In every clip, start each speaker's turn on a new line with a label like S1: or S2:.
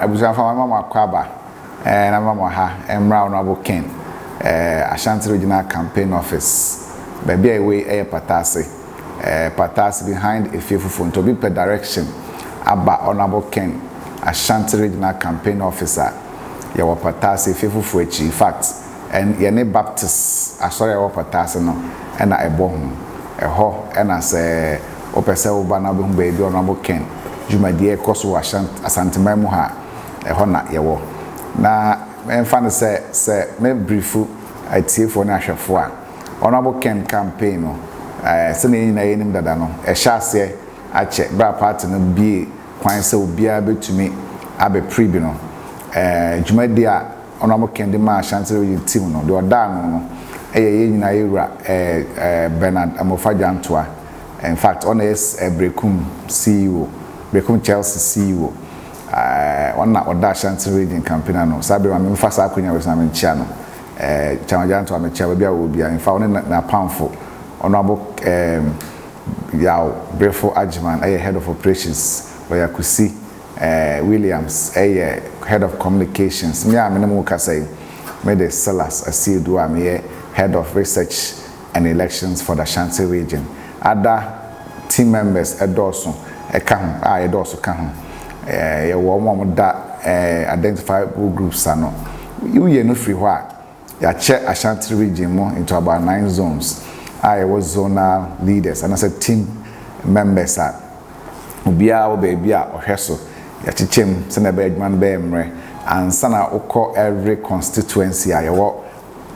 S1: abusa fa mama kwaba na mama ha emra Honorable Ken Ashanti Regional Campaign Office baby we patase patase behind a faithful to be per direction aba Honorable Ken Ashanti Regional Campaign Officer ya wa patase faithful echi in fact and yene Baptist asori ya wa patase no na ebo ho na se opese oba na be hu baby Honorable Ken Jumadie koso Ashanti mu ha ho na yewo na emfa ne se me briefu atiefo na ahwefo a Honorable Ken campaign no se na yin na yenim dada no hyase ache bra party no bie kwan se obia betumi abe prebi no Jumadie a Honorable Ken de ma Ashanti region team no de oda no eye yin na yewura Bernard Amofajantoa in fact on is Brekum CEO Brekum Chelsea CEO one na oda Ashanti region campaign no sabe ma me fa sa akonya we sa me nchia no Chamajanto amechia bia wo bia in fact on na pamfo Honorable yaw Brefo Ajman head of operations where Kusi Williams head of communications me am no ka say me the sellers asiedu am head of research and elections for the Ashanti region other team members edoso edoso ka ho ye wo mo da identifiable groups ano you no free ho ya check Ashanti region mo into about 9 zones I was zonal leaders and I said team members are obia wo baby a ohweso ya chichem se na be adman be emre and sana ukọ every constituency a yewo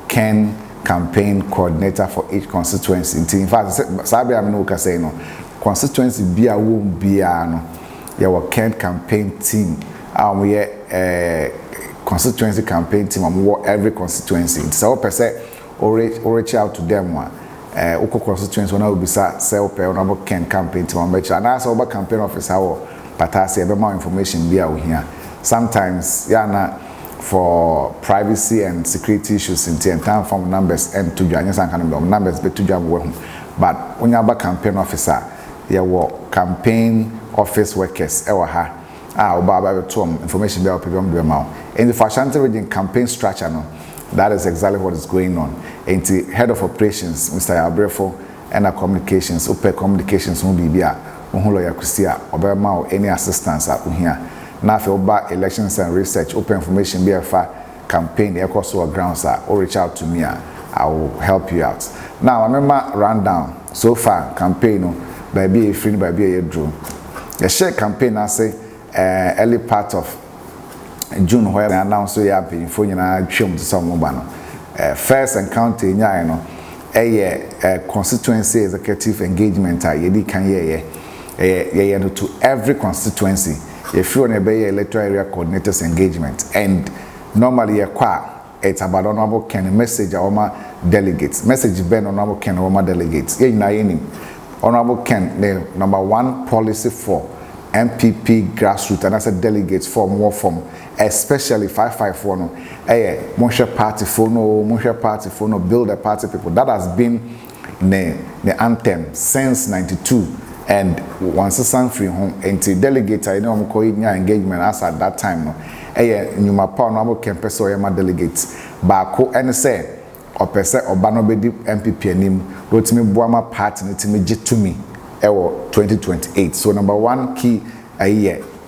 S1: Ken campaign coordinator for each constituency in fact sabe am no ka say no constituency bia wo bia no yewo Ken campaign team we constituency campaign team every constituency so per se or reach out to them one uko constituency when I will be say Honorable Ken campaign team and as over campaign officer or patasi ebe more information be out here sometimes yana for privacy and security issues in time from numbers and to join some kind of numbers but to job but when you have campaign officer your campaign office workers ha oba to information be people do am in the Ashanti region campaign structure no that is exactly what is going on in the head of operations Mr. Abrefo and communications open communications will be bia ohun lawyer kusia obema any assistance at here na fe oba elections and research open information be fa campaign e course or grounds or reach out to me I will help you out now I remember rundown so far campaign no baby free baby drew the share campaign I say early part of June where they announced we have been for twem to some mobile first encounter nya no constituency executive engagement yedi kan to every constituency if you want to electoral area coordinators engagement and normally it's about Honorable Ken message our delegates message ben Honorable Ken our delegates Honorable Ken the number 1 policy for MPP grassroots and I said delegates for more from especially 554 no Monshe party for no build a party people that has been the anthem since 92 and once a son free home into delegates I know engagement as at that time no nyuma pa Honorable Ken person or my delegates baako and say or person oba no be MPP anim rotimi boama party nitimi gitumi 2028 so number 1 key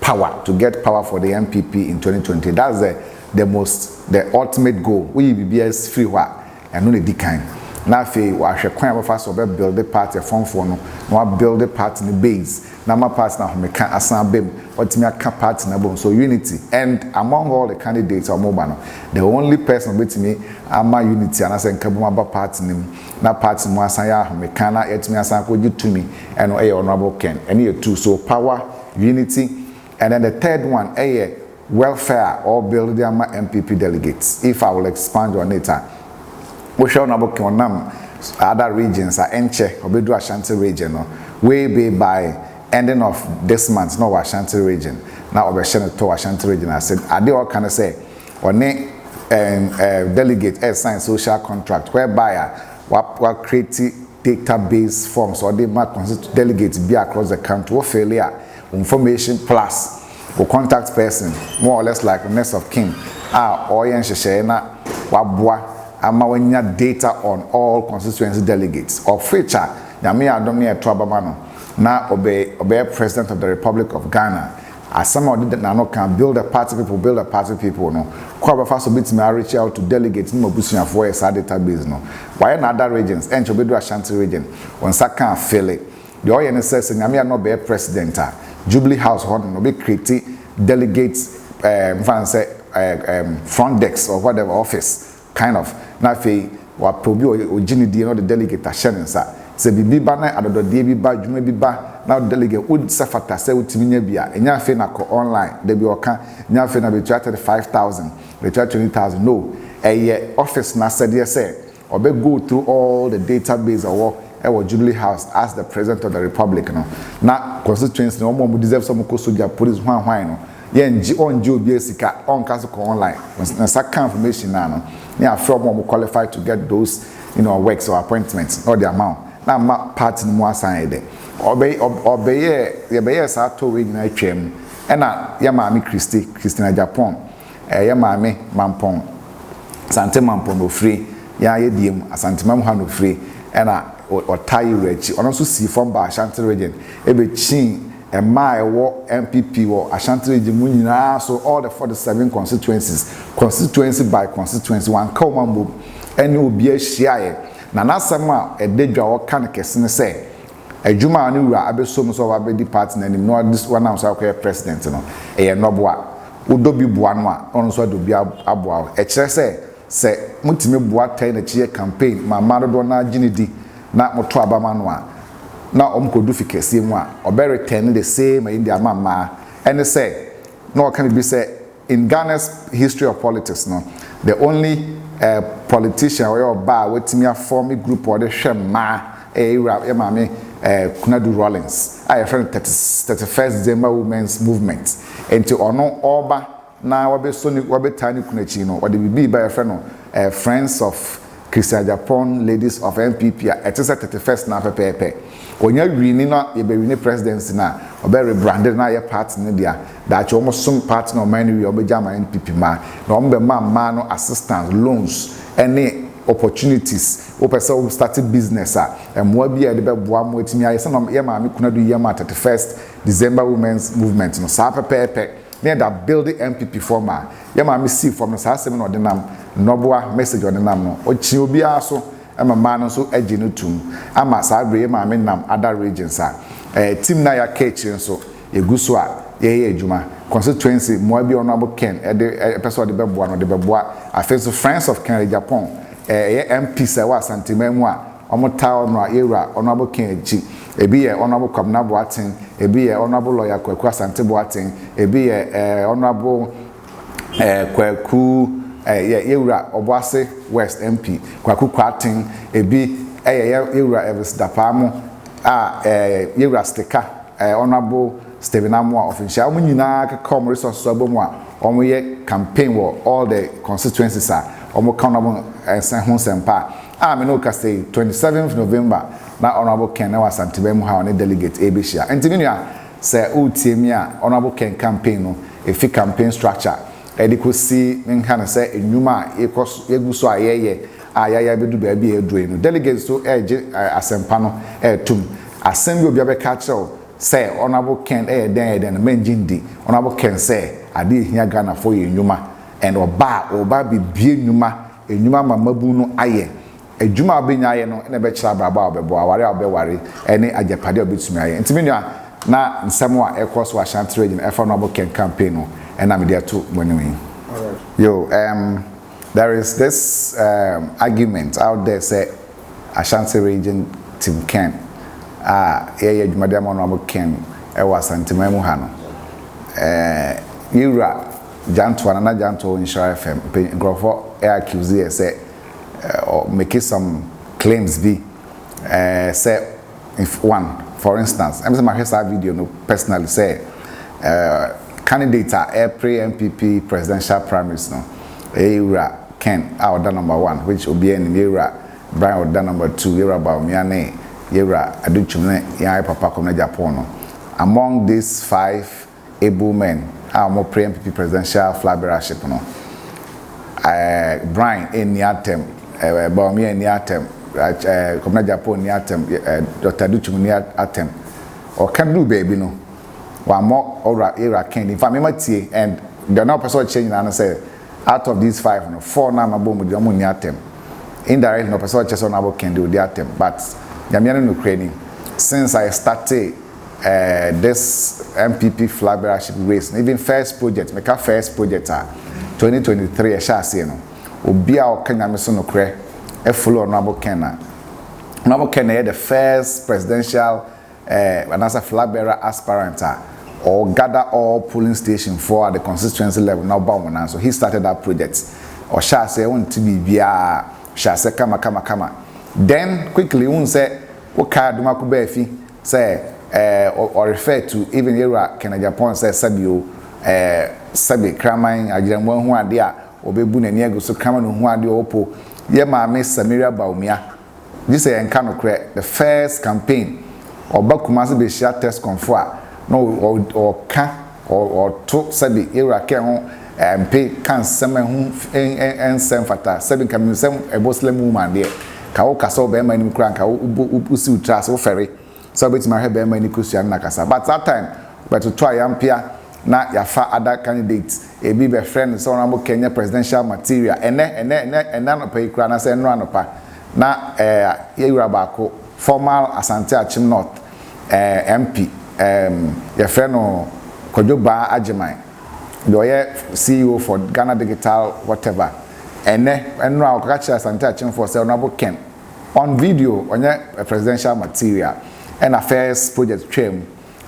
S1: power to get power for the MPP in 2020 that's the ultimate goal we BBS free wa and no the kind na fe wa hwe kwan first of build the party form for no build the party in the base na my party na me kan asan bem otimi aka party na bom so unity and among all the candidates or mobile the only person with me ama unity and asan kabuma ba party nim na party mo asan ya me kan na etimi asan ko gitumi and Honorable Ken and you two so power unity and then the third one welfare or build the MPP delegates if I will expand on it we shall Honorable Ken other regions are enche obedu Ashanti region no way by ending of this month no Ashanti region now obeshene to Ashanti region I said I dey all can say on delegate sign social contract whereby what create database forms or they mark delegates be across the country or failure information plus contact person more or less like the next of kin oyen hyehyɛ na waboa ama wanya data on all constituency delegates of which nyame adom ne eto abama no na obey president of the Republic of Ghana as some of the no can build a party people no kwa ba so bit me reach out to delegates no busuafo esa database no why na other regions encho bedu Ashanti region on saka fele the oyen says nyame no be president Jubilee House no be create delegates front desk or whatever office kind of na fe wa probi oginidi no the delegate ashensa se bibi ba na adododie bi ba dwuma bi ba na delegate would safata say utimi nya bia enya fe na ko online de bi oka nya fe na be 35,000 be 20,000 no office na said say obe go through all the database or Jubilee House as the president of the Republic no na constituency no mo deserve some ko soldier police hwan no yenji onji obi esika on cancel online na saka information na no na from mo qualified to get those works or appointments or the amount na ma party no assign de obeye sa to we na twem na ya maami Christina Japan ya maami Mampong Sante Mampong no free ya yediem Asante Mamha no free na otai rechi ono so si from ba Ashanti region ebe chin my MPP or Ashanti region munyina so all the 47 constituency by constituency one come move any obi ahia na nasam a ededwa wo kan kesene se adwuma ne wura abesom so abedi party na nim no this one am so akwa president no noboa udobi boa no a ono so adobi aboa kire se mutime boa tai na chie campaign ma madodo na ginidi na moto abama no a na omkodu fikese mu a obere ten the same in the mama and say no can be say in Ghana's history of politics no the only politician or ba wetimi form a group or the shema mame Kunadu Rollins I friend 31st December women's movement into ono oba na wabe tani kunachi no or the bibi by friend no friends of Christian Japan ladies of MPP at 31st na pepe onya wini na ye be wini presidency na obe rebranded na ye party ne dia that almost some party no man we obeja ma NPP ma na ombe ma no assistance loans any opportunities o person started business emwa bia de be boa mo etimi aye se no ye ma me kuna do ye ma 31st December women's movement no sa pepe near that building MPP former ye ma me see from sa asem no de nam noboa message on nam no o chi obi aso ama man so aginu tum ama sa abre ma me nam other regions team na ya kitchen so eguso a ye adwuma constituency mo abi honorable Ken e person de beboa no de beboa afenso friends of Ken Japan MP say wa santimemu a omota no a yewura honorable Ken echi ebi ye honorable Kwabena Boateng ebi ye honorable lawyer Kwaku Asante Boateng ebi ye honorable Kwaku yewura Obuase West MP Kwaku Kwating ebi yewura Elvis Dapamo yewura Stika honorable Stephen Amwa of Insha omo nyina ka come resources abomu a omo ye campaign wo all the constituencies omo countable ensan ho sempa me no ka say 27th November na honorable Ken na wasantibem ha on delegate ebeshia ntimi nua say utiemi a honorable Ken campaign no efi campaign structure edikosi nka na say enwuma eguso ayeye ayaya bedu ba bia edue no delegate so eje asempa no etum assembly obi abeka kire say honorable Ken den menjindi honorable Ken say ade hia Ghana for enwuma and oba bibie enwuma mamabu no aye adwuma abenya aye no na be kira braba obebo aware obeware ene ajapade obetumi aye ntimi na nsemo a ekoso Ashanti region honorable Ken campaign no and I'm there too when we yo there is this argument out there say Ashanti region team Ken adwuma honorable Ken was Santimemu ha no yura janto na janto Mindshare FM grofo accuse say or make some claims be say if one for instance I'm my video no personally say candidate pre-MPP presidential primaries no yura Ken order number 1 which will be in yura Brian order number 2 yura Baumiane yura aduchumne ya papa komna Japan no among these 5 able men mo pre-MPP presidential flag bearership no Brian any atem Baomi any atem Commander Japan any atem Dr. Duchu any atem or can do baby no one more era can in fact me tie and the now person change and say out of these 5 no 4 na mabom with the money atem indirect no person just on about can do the atem but Yamiano no training since I started this MPP flag bearership race even first project make a first project 2023 I shall say no obi a okanya me so no kre e follow Honorable Ken the first presidential another flag bearer aspirant or gather all polling station for the constituency level now bound so he started that project or shall say want to be via shall say kama then quickly won say okay duma ko ba fi say or refer to even era Kenya Japan say sabio sabi kraman agiramwa hu ade a obebu na niego so kraman hu ade opo ye ma me Samaria Baumia this say enka no kre the first campaign obakumase be share test confo no or to sabi era ke ho mpe kan sema hu ensem fata sabi kan sem eboslam woman there ka wo kasa o be ma nim kra ka wo usi utra so ferry so bet ma he be ma ni kusua na kasa but that time but to try ampia na yafa other candidates e bi be friend so Honorable Kenya presidential material ene no pay kra na say no anopa na yewura baako formal Asante Achim North MP your friend no Kojoba Ajiman the CEO for Ghana Digital whatever ene enra okacha Asante Achim for say Honorable Ken on video on your presidential material and a first project trim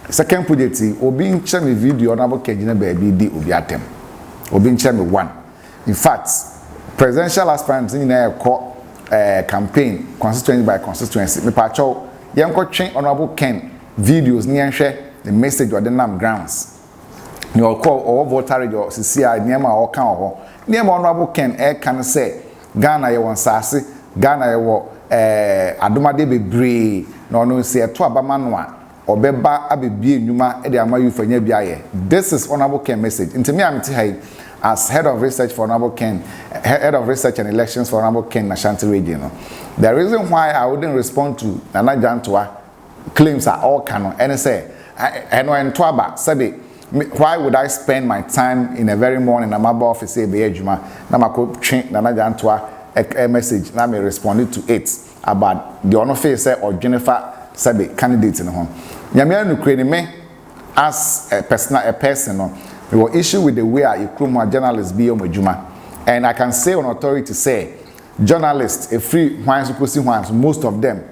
S1: second project obi nche me video Honorable Ken gina baby di obi atem obi nche me 1 in fact presidential aspirants in a campaign constituency by constituency me pacho yenko twen Honorable Ken videos ni enhwe the message or the name grounds ni call or voter radio CCI niema o kan ho niema Honorable Ken can say Ghana ye won sase Ghana ye wo adomade bebre no no say to abama no a obeba abebie enuma e de amayu fanya bia ye this is Honorable Ken message into me am ti as head of research for Honorable Ken head of research and elections for Honorable Ken Ashanti region the reason why I wouldn't respond to Nana Jantoa claims are all canon and say NO1 twaba said why would I spend my time in a very morning na maba office e be adwuma na mako twen Nana Jantoa a message na me responded to it about the honor face or Jennifer said candidate in home nyame anu kreni me as a person no we were issue with the way I a journalist be on adwuma and I can say on authority say journalists a free ones who see ones most of them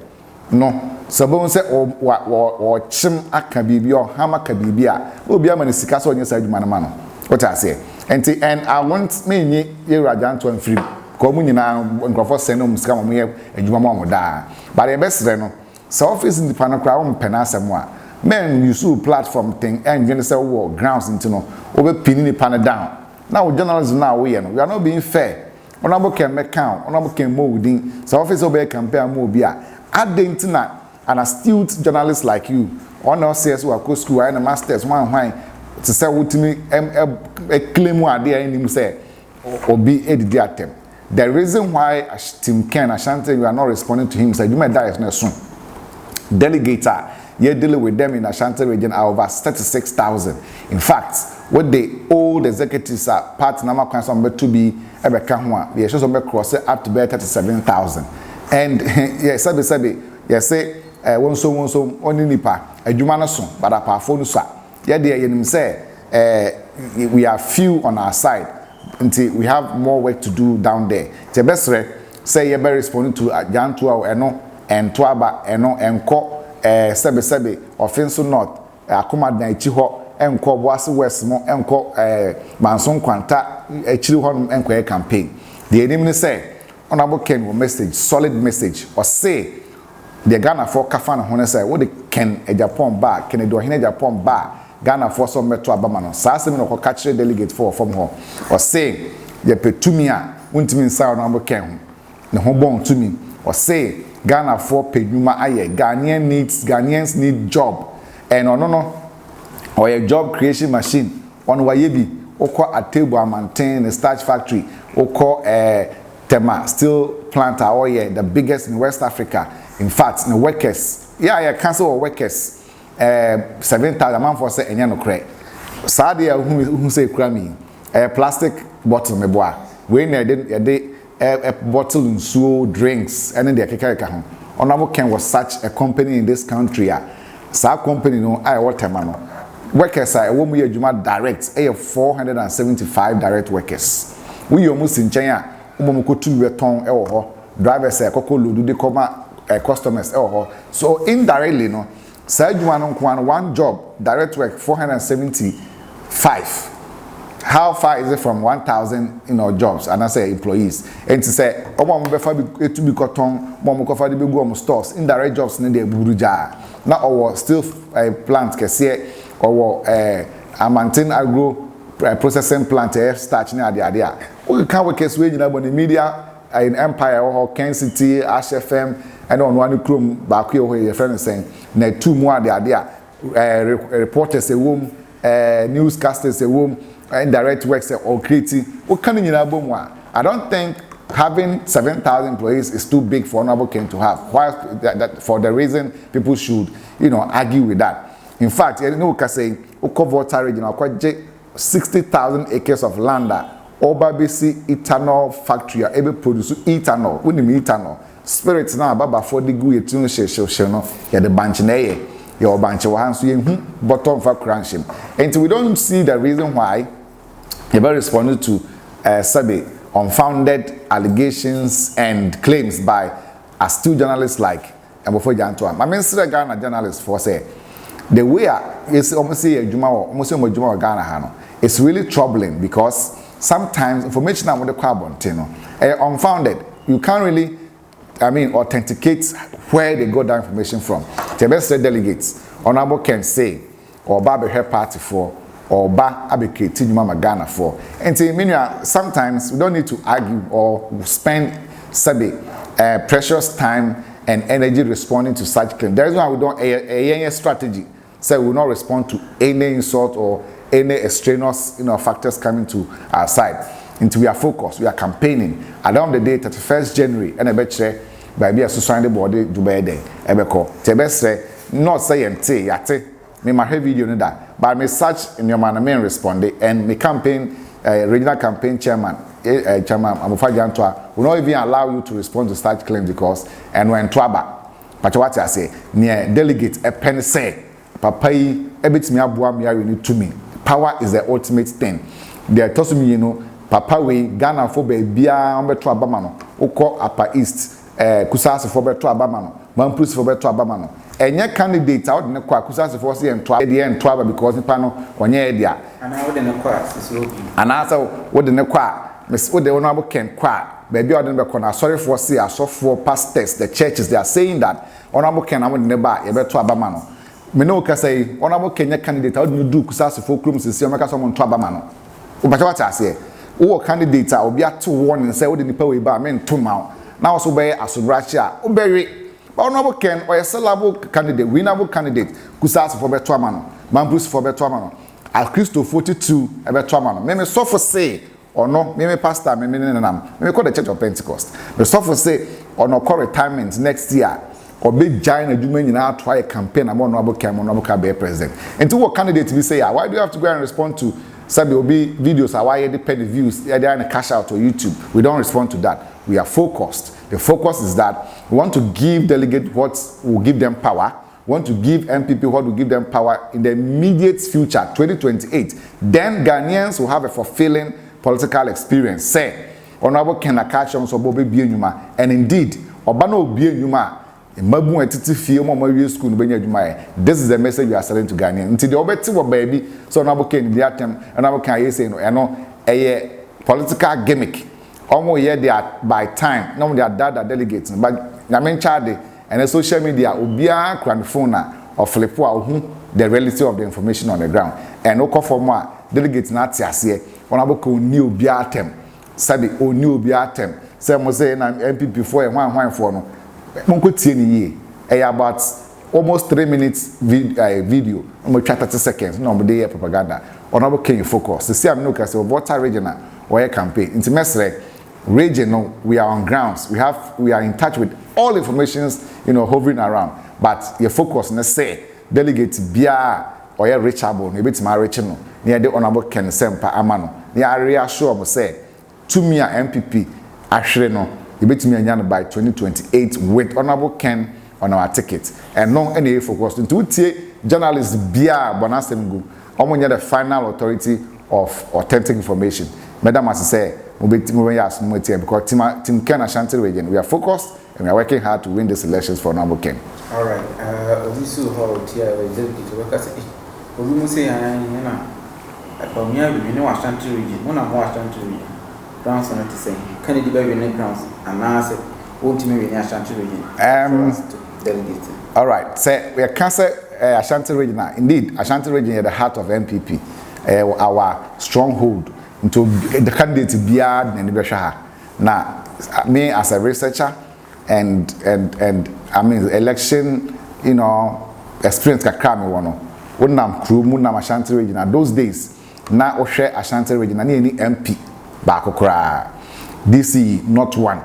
S1: no sabon say or chim aka bibi or hama ka bibi a obi ama ne sika so onye sa adwuma na ma no what I say and I want me nyi yera janto an free ko mu nyina nkrofo send no sika mo ye adwuma mo da but e besre no so office in the panakra wo mpena asem a men use platform thing and you say wo grounds into no obe pin ni pan down now journalism now we no we are not being fair Honorable Ken McCown Honorable Ken Mowdin so office obe campaign mo bi a adentina an astute journalist like you on our CS who are school and masters one why to say what me claim what they him say or be edit attempt the reason why Team Ken Ashanti you are not responding to him say you may die is not soon delegator you're dealing with them in Ashanti region are over 36,000 in fact what the old executives are part number council number to be ebeka ho a they show some cross up to 37,000 and yes sabi yes say wonso oni nipa adwuma no so but apafo no so ye de yenim say we are few on our side until we have more work to do down there the best say you be responding to Janto eno entoaba eno enko sabi offense north akoma dan ichi ho enko boase west mo enko manson kwanta achiri ho enko campaign the enemy say Honorable Ken will message solid message or say the Ghana for kafana ho say what the Ken e Japan ba Ken do hine Japan ba Ghana for so meto abama no sa asem no ko catch delegate for from ho or say ye petumi a untimi nsa Honorable Ken ho ne ho bon tumi or say Ghana for peduma aye Ghanaians need job and no or a job creation machine on wayebi oko a table maintain a starch factory oko tema steel plant the biggest in West Africa. In fact, the workers cancel of workers 7,000 man for say enya no kre sadia who say krami plastic bottle me boa we na dey a bottle nsuo drinks and then the kekeka ho Honorable Ken was such a company in this country sa company no I water man workers are wo mu adwuma direct 475 direct workers we almost in China mo ko tu weton e wo ho drivers e kokko load de koma customers e wo ho so indirectly no sa adwuma no one job direct work 475. How far is it from 1,000 jobs and I say employees and to say omo be fa be to be cotton mo ko fa de be go stores indirect jobs ne dey buruja na or still plant kese or maintain agro processing plant starch na ade we can workers we nyina the media in Empire or Ken City Ash FM and on one chrome back here your friend saying na two more ade reporters a womb newscasters a womb indirect works or creating what can you know I don't think having 7,000 employees is too big for Honorable Ken to have. Why that for the reason people should argue with that. In fact, you can say Okovolta region quite 60,000 acres of land Obabisi ethanol factory are able to produce ethanol. When you ethanol spirits now baba 4 degree tune no ya the bunch na your bunch of hands bottom for crunching. And we don't see the reason why he responded to Sabi unfounded allegations and claims by astute journalists like Mbofo Jantoa. I mean, Ghana journalists for say the way is almost Ghana it's really troubling because sometimes information about the carbon unfounded. You can't really authenticate where they got that information from. The best delegates, Honorable Ken say, or Baba her party for, or Ba Abike Mama Ghana for. And sometimes we don't need to argue or spend precious time and energy responding to such claims. That is why we don't a strategy. So we will not respond to any insult or any extraneous factors coming to our side. Until we are focused, we are campaigning. At the end of the day, 31st January, and I bet you, by a society body, Dubai Day, Ebeko. Tebestre, not saying yate, me my video in that, but me search in your man, main responded, and me campaign, regional campaign chairman, Amufa Jantoa, will not even allow you to respond to such claims because, and when Twaba, but what I say, near delegate a penny say, Papai, a bit me abua me you to me. Power is the ultimate thing. They are tossing me, Papa we Ghana for baby on beto abamano oko Upper East kusase for beto abamano Mampus for beto abamano enye candidate out ne kwa kusase for say entwa de entwa because nipa no onye dia ana wo de ne kwa sisirobi ana so wo de ne kwa mes wo de Honorable Ken kwa baby o de be kona sorry for say asofo pastors the churches they are saying that Honorable Ken am de ne ba ye beto abamano me no ka say Honorable Ken candidate out no do kusase for krum sisi o meka so mo ntwa abamano wo ba cha say wo candidate a obi ato warning say wo de nipa we ba men to ma na also be asobrachi a wo be but Honorable Ken or a sellable candidate winnable candidate kusas for beto amano Mampus for beto amano at Christo 42 e beto amano me so for say or no me pastor me call the Church of Pentecost me so for say or no call retirement next year or be giant adwuma nyina try a campaign about Honorable Ken be president and to what candidate we say why do you have to go and respond to Sabi obi videos are why they pay the views they are in a cash out or YouTube. We don't respond to that. We are focused. The focus is that we want to give delegates what will give them power. We want to give MPP what will give them power in the immediate future, 2028. Then Ghanaians will have a fulfilling political experience. Say, Honorable Ken Akachon so Bobi Bienyuma, and indeed, Obano Bienyuma. This is the message we are selling to Ghanaians. Until the obeti wa baby, so Honorable Ken the attempt, Honorable Ken say no, a political gimmick. Almost here they are by time. No, they are data delegates, but I mean charge and the social media ubia cranphona or flipua who the reality of the information on the ground. And no call for more delegates not here. Honorable Ken new biatem, sabi o new biatem. Say mo say na MP before and one for no. About almost 3 minutes video, 30 seconds. No, but they propaganda. honorable Ken focus. The see I'm no case water region or campaign. Into mesre region no, we are on grounds. We are in touch with all informations, hovering around. But your focus na say delegate bia or your reachable, you bit my reachable. Near the honorable Ken Sempa Amano. Near reassure me say to me a MPP actually no, you bit me a by 2028 with honorable Ken on our ticket. And no any focus into journalists bia bonasem go. The final authority of authentic information. Madam, as I say, because Team Ken Ashanti region, we are focused and we are working hard to win these elections for Honorable Ken.
S2: All right. Obisu how tia delegate workers. We must say, we know Ashanti region. One of Ashanti region. Grounds are not to say. Can it be very grounds? And now say, won't you be Ashanti region? Delegate.
S1: All right. Say we are cancer Ashanti region. Indeed, Ashanti region is the heart of MPP. Our stronghold into the candidate beyond and the now me as a researcher and I mean election experience kakra me wono wonam crew munam Ashanti region those days na ohwe Ashanti region na any MP ba kokora DC not one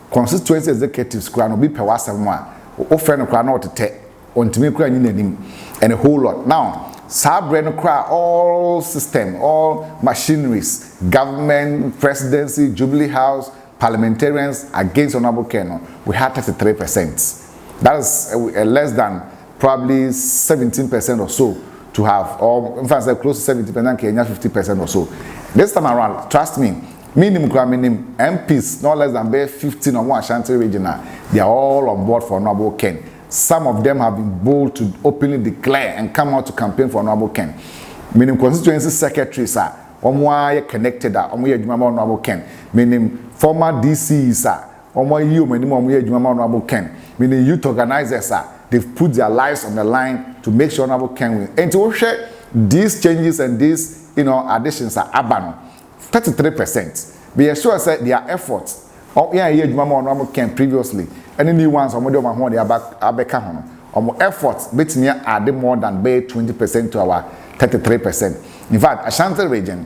S1: constituency executives kra no be per wasem a o fe no kra na otete ontimi kra nyi nanim and a whole lot now Sabreno cry all system, all machineries, government, presidency, Jubilee House, parliamentarians against Honorable Ken. We had 33%. That is less than probably 17% or so to have, or in fact, close to 70%, Kenya 50% or so. This time around, trust me, minimum MPs, no less than 15 or more Ashanti regional, they are all on board for Honorable Ken. Some of them have been bold to openly declare and come out to campaign for Honorable Ken. Meaning constituency secretaries are connected, Honorable Ken. Meaning former DCs are Honorable Ken. Meaning youth organizers are they've put their lives on the line to make sure Honorable Ken wins. And to share these changes and these additions are abano 33%. Be assured that their efforts. Honorable Ken previously. Any new ones or more they are back efforts bet me add more than 20% to our 33%. In fact, Ashanti region,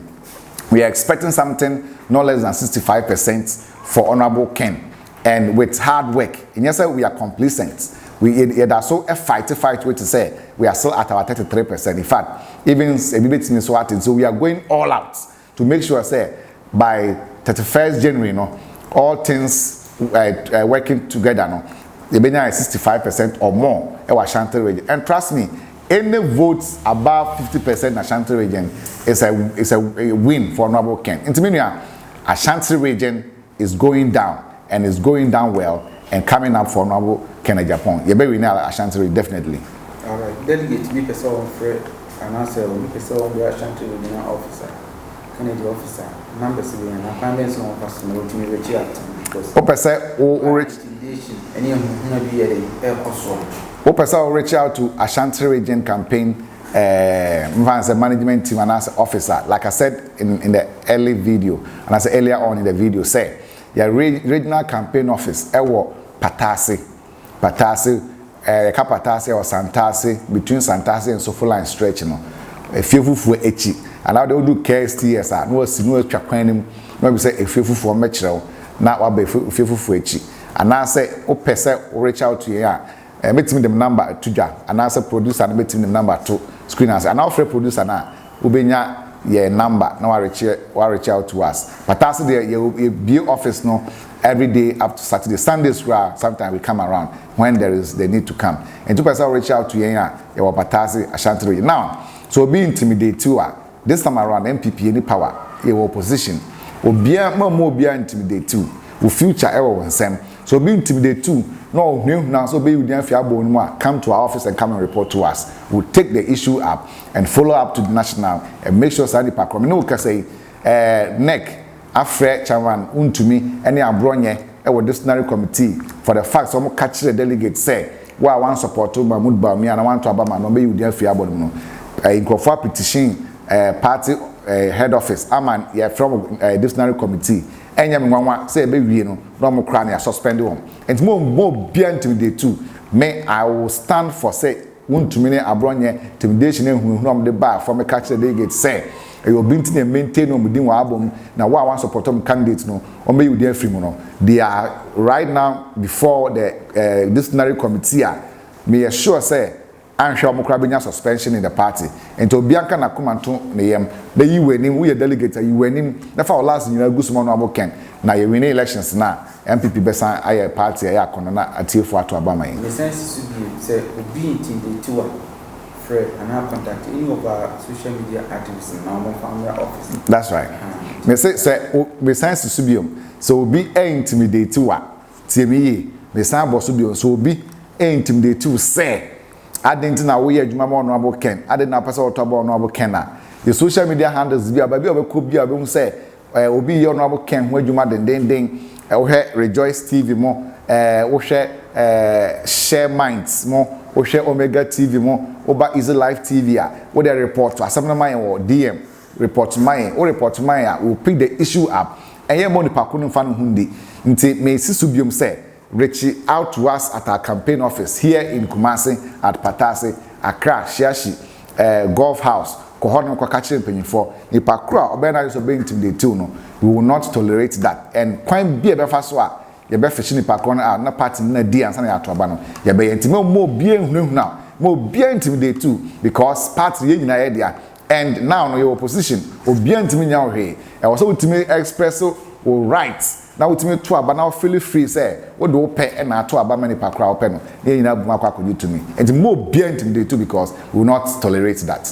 S1: we are expecting something no less than 65% for Honorable Ken. And with hard work, in yes, we are complacent. We are so a fight way to say we are still at our 33%. In fact, even so we are going all out to make sure say by 31st January, all things working together no the Benya is 65% or more in Ashanti region. And trust me, any votes above 50% in Ashanti region is a win for Honorable Ken. In Timinia, Ashanti region is going down and is going down well and coming up for Honorable Ken Japan. You better win Ashanti region definitely.
S2: All right, delegate me person Fred and answer me person the Ashanti region officer. Kennedy officer numbers we and appointments on person to me reach out.
S1: Reach out to Ashanti region campaign management team and as officer. Like I said in the early video, and I said earlier on in the video, say your regional campaign office, Patasi, Kapatasi or Santasi, between Santasi and Sofola and Stretch, a few for echi, and now they will do KSTS, no Chakwanim, maybe say a few for Metro. Now I'll be fearful for each. And I say, oh, person, reach out to you. And meet me the number to ja. And I say, producer, and meet me the number to screeners. And I'll producer now. Ubenya your number. Now I reach out to us. But that's the you be office no every day up to Saturday. Sundays where sometimes we come around when they need to come. And two person reach out to you. Your Patasi Ashanti now. So be intimidated too. This time around, MPP any power. Your opposition. Obia more be intimidate too. We future error and same. So be intimidate too. No, now so be with them come to our office and come and report to us. We'll take the issue up and follow up to the national and make sure Sadi Pakrom. No can say neck afre chairman untumi any abronye e disciplinary committee for the fact some catch the delegates say why one support to Mahmoud Bawumia and I want to Obama no be with them fiabo no. Incofa petition party head office aman yeah from disciplinary committee enya me nwanwa say be wie no mo kra na suspend one and more be intimidate too me I will stand for say untumi ne abronye intimidation ehunu no de bar from catch the delegate say e obi ntine maintain no mudin wa abom na wa support them candidates no o me you dey free mu no they are right now before the disciplinary committee me assure say anhwe omukra benya suspension in the party and obi anka na komanto ne yem na yi wenim we delegate yi wenim na fa last nyina gusumo no aboken na ye win elections na MPP besa aye party aye akono na atiefo ato abaman
S2: the sense to be say obi intinde tiwa Fred and I contact any of our social media activists in our family office.
S1: That's right. Me say sense to subium so obi intimidate wa tiemi me san bo subium so obi intimidate you say adenti na wo ye adwuma ma ono abo ken ade na pesa oto abo ono abo ken na the social media handles bi ababi obekọ bi abem say obi ye ono abo ken ho adwuma den wo he Rejoice TV mo wo hwe Share Minds mo wo hwe Omega TV mo oba Easy Life TV wo dey report to asem na man wo DM report mine or report mine will pick the issue up and ye mo ni pakunu fa no hundi nti me sisubium say reach out to us at our campaign office here in Kumasi at Patase, Accra, Shiashi, Golf House, Kohono Kwakachi Penyifo, Nipakra, Obena is obeying intimidate no. We will not tolerate that. And quite be a befaswa, ye be fishing Nipakona, na party na dia and Sanya Trabano. Ye be intimo more bien now, more bien intimidate too, because party in idea. And now no your opposition, or bien to me now here. I was able to me express or rights. Now with me to aba now feel free say what do pay and na to aba many pakra open no e nyina buma kwa to me and more bien intimidate too because we will not tolerate that.